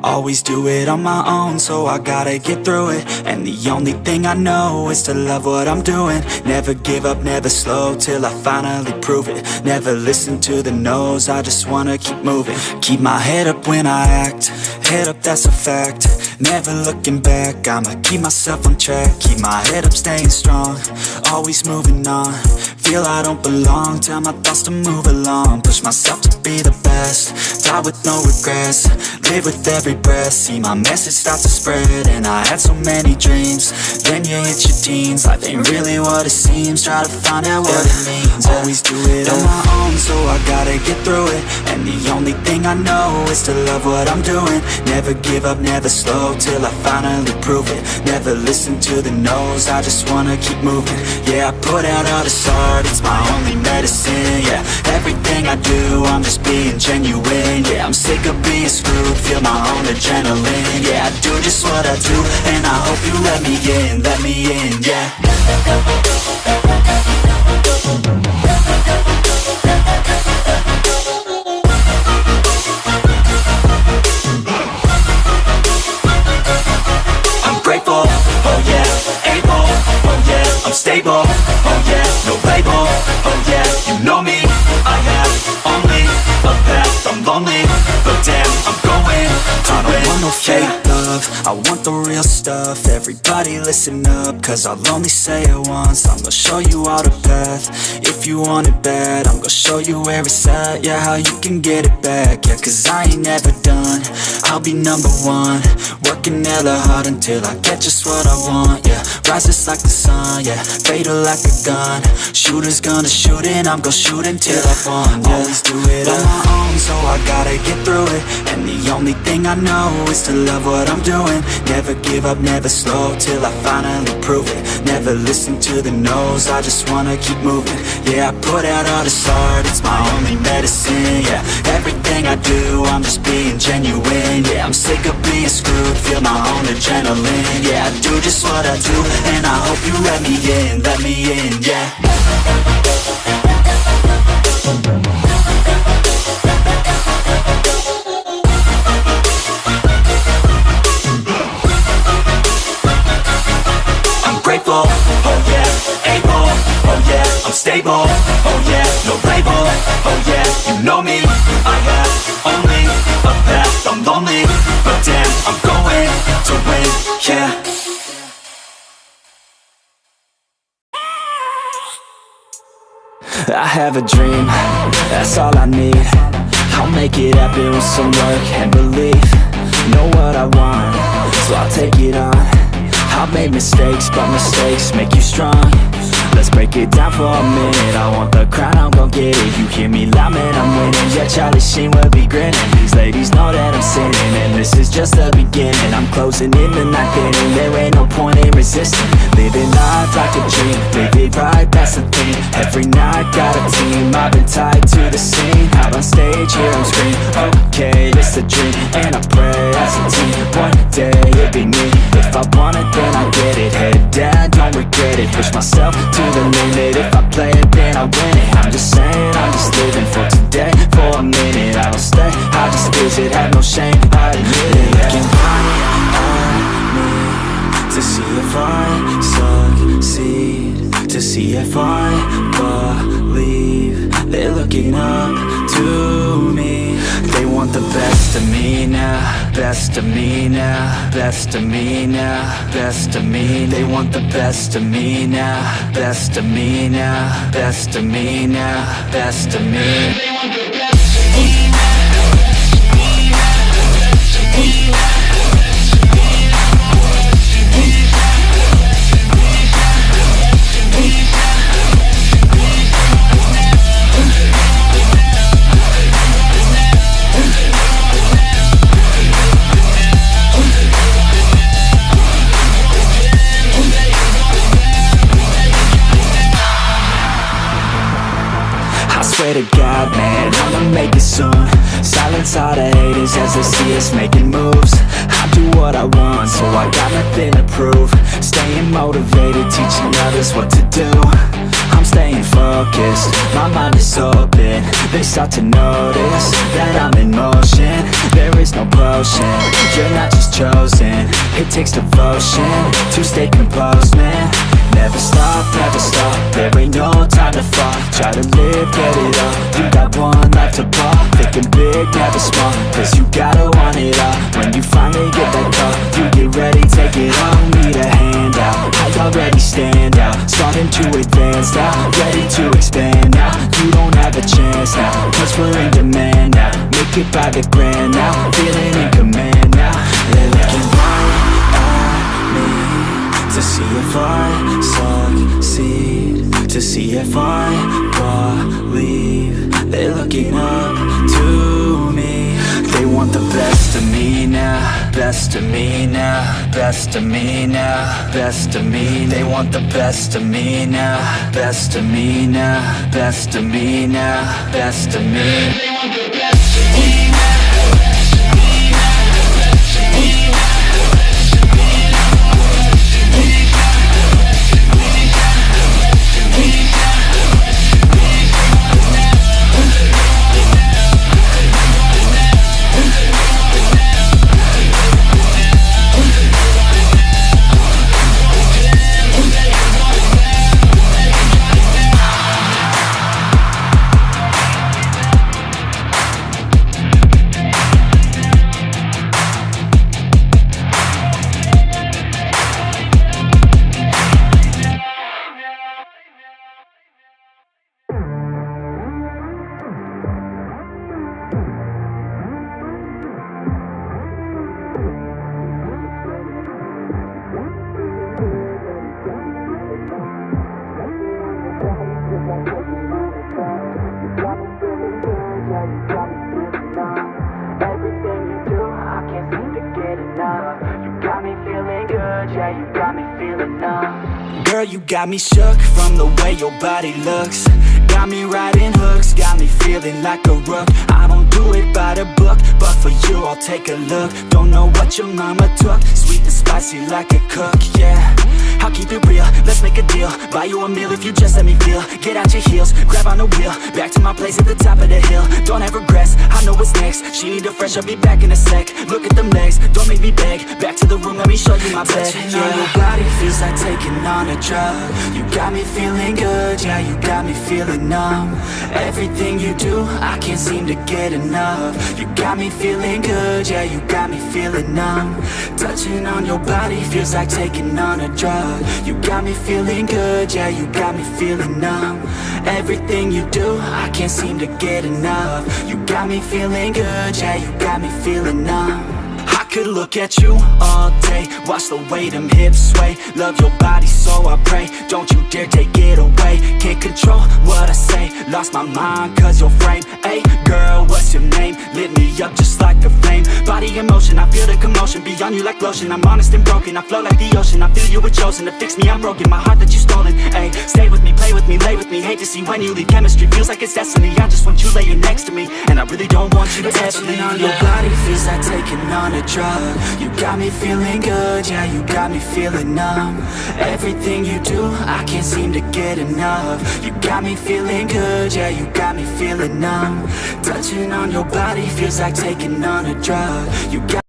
Always do it on my own, so I gotta get through it. And the only thing I know is to love what I'm doing. Never give up, never slow, till I finally prove it. Never listen to the no's, I just wanna keep moving. Keep my head up when I act, head up, that's a fact. Never looking back, I'ma keep myself on track. Keep my head up, staying strong, always moving on. Feel I don't belong, tell my thoughts to move along. Push myself to be the best, die with no regrets. Live with every breath, see my message start to spread. And I had so many dreams, then you hit your teens. Life ain't really what it seems, try to find out what it means. Always do it on my own, so I gotta get through it. And the only thing I know is to love what I'm doing. Never give up, never slow, till I finally prove it. Never listen to the no's, I just wanna keep moving. Yeah, I put out all this art, it's my only medicine. Yeah, everything I do, I'm just being genuine. Yeah, I'm sick of being screwed, feel my own adrenaline. Yeah, I do just what I do, and I hope you let me in, yeah. I'm grateful, oh yeah, able, oh yeah, I'm stable, oh yeah, no label, oh yeah, you know me, I have only a path, I'm lonely, but damn, I'm going to win. I don't want no fake love, I want the real stuff. Everybody listen up, cause I'll only say it once. I'm gonna show you all the path, if you want it bad. I'm gonna show you where it's at, yeah, how you can get it back. Yeah, cause I ain't never done, I'll be number one. Working hella hard until I get just what I want, yeah. Rises like the sun, yeah, fatal like a gun. Shooters gonna shoot and I'm gonna shoot until I won, yeah. Always do it on my own, so I gotta get through it. And the only thing I know is to love what I'm doing. Never give up, never slow, till I finally prove it. Never listen to the no's, I just wanna keep moving. Yeah, I put out all this art, it's my only medicine. Yeah, everything I do, I'm just being genuine. Yeah, I'm sick of being screwed, feel my own adrenaline. Yeah, I do just what I do, and I hope you let me in, yeah. I'm grateful, oh yeah, able, oh yeah, I'm stable, oh yeah, no label, oh yeah, you know me, I have only a path, I'm lonely, but damn, I'm going to win, yeah. I have a dream, that's all I need. I'll make it happen with some work and belief. Know what I want, so I'll take it on. I've made mistakes, but mistakes make you strong. Let's break it down for a minute. I want the crown, I'm gon' get it. You hear me loud, man, I'm winning. Yeah, Charlie Sheen will be grinning. These ladies know that I'm sinning, and this is just the beginning. I'm closing in the night inning, there ain't no point in resisting. Living life like a dream, live it right, that's the thing. Every night got a team, I've been tied to the scene. Out on stage, here I'm screaming, okay, this a dream. And I pray as a team, one day it'll be me. If I want it, then I get it. Head down, don't regret it. Push myself to the limit. If I play it, then I win it. I'm just saying, I'm just living for today. For a minute, I don't stay, I just visit. Have no shame, I admit it. Looking right at me to see if I succeed, to see if I believe. They're looking up to me. They want the best of me now, best of me now, best of me now, best of me. They want the best of me now, best of me now, best of me now, best of me. They want the best of me now. up, man, I'ma make it soon. Silence all the haters as they see us making moves. I do what I want, so I got nothing to prove. Staying motivated, teaching others what to do. I'm staying focused, my mind is open. They start to notice that I'm in motion. There is no potion, you're not just chosen. It takes devotion to stay composed, man. Never stop, there ain't no time to fall. Try to live, get it up, you got one life to ball. Thinking big, never small, cause you gotta want it all. When you finally get that call, you get ready, take it on. Need a handout, I already stand out. Starting to advance now, ready to expand now. You don't have a chance now, cause we're in demand now. Make it by the grand now, feeling in command now. They're looking right at me to see if I succeed, to see if I believe. They're looking up to me. They want the best of me now, best of me now, best of me now, best of me. They want the best of me now, best of me now, best of me now, best of me. They want the best of me now. Girl, you got me shook from the way your body looks. Got me riding hooks, got me feeling like a rook. I don't do it by the book, but for you I'll take a look. Don't know what your mama took, sweet and spicy like a cook, yeah. I'll keep it real, let's make a deal. Buy you a meal if you just let me feel. Get out your heels, grab on the wheel. Back to my place at the top of the hill. Don't have regrets, I know what's next. She need a fresh, I'll be back in a sec. Look at them legs, don't make me beg. Back to the room, let me show you my bed. Touching on your body feels like taking on a drug. You got me feeling good, yeah, you got me feeling numb. Everything you do, I can't seem to get enough. You got me feeling good, yeah, you got me feeling numb. Touching on your body feels like taking on a drug. You got me feeling good, yeah, you got me feeling numb. Everything you do, I can't seem to get enough. You got me feeling good, yeah, you got me feeling numb. I could look at you all day, watch the way them hips sway. Love your body, so I pray, don't you dare take it away. Can't control what I say, lost my mind cause your frame. Hey girl, what's your name? Lit me up just like a flame. Body in motion, I feel the commotion, be on you like lotion. I'm honest and broken, I flow like the ocean. I feel you were chosen to fix me, I'm broken. My heart that you stolen, hey. Stay with me, play with me, lay with me. Hate to see when you leave, chemistry feels like it's destiny. I just want you laying next to me, and I really don't want you to ever leave. On your body feels like taking on a drug. You got me feeling good, yeah, you got me feeling numb. Everything you do, I can't seem to get enough. You got me feeling good, yeah, you got me feeling numb. Touching on your body feels like taking on a drug. You got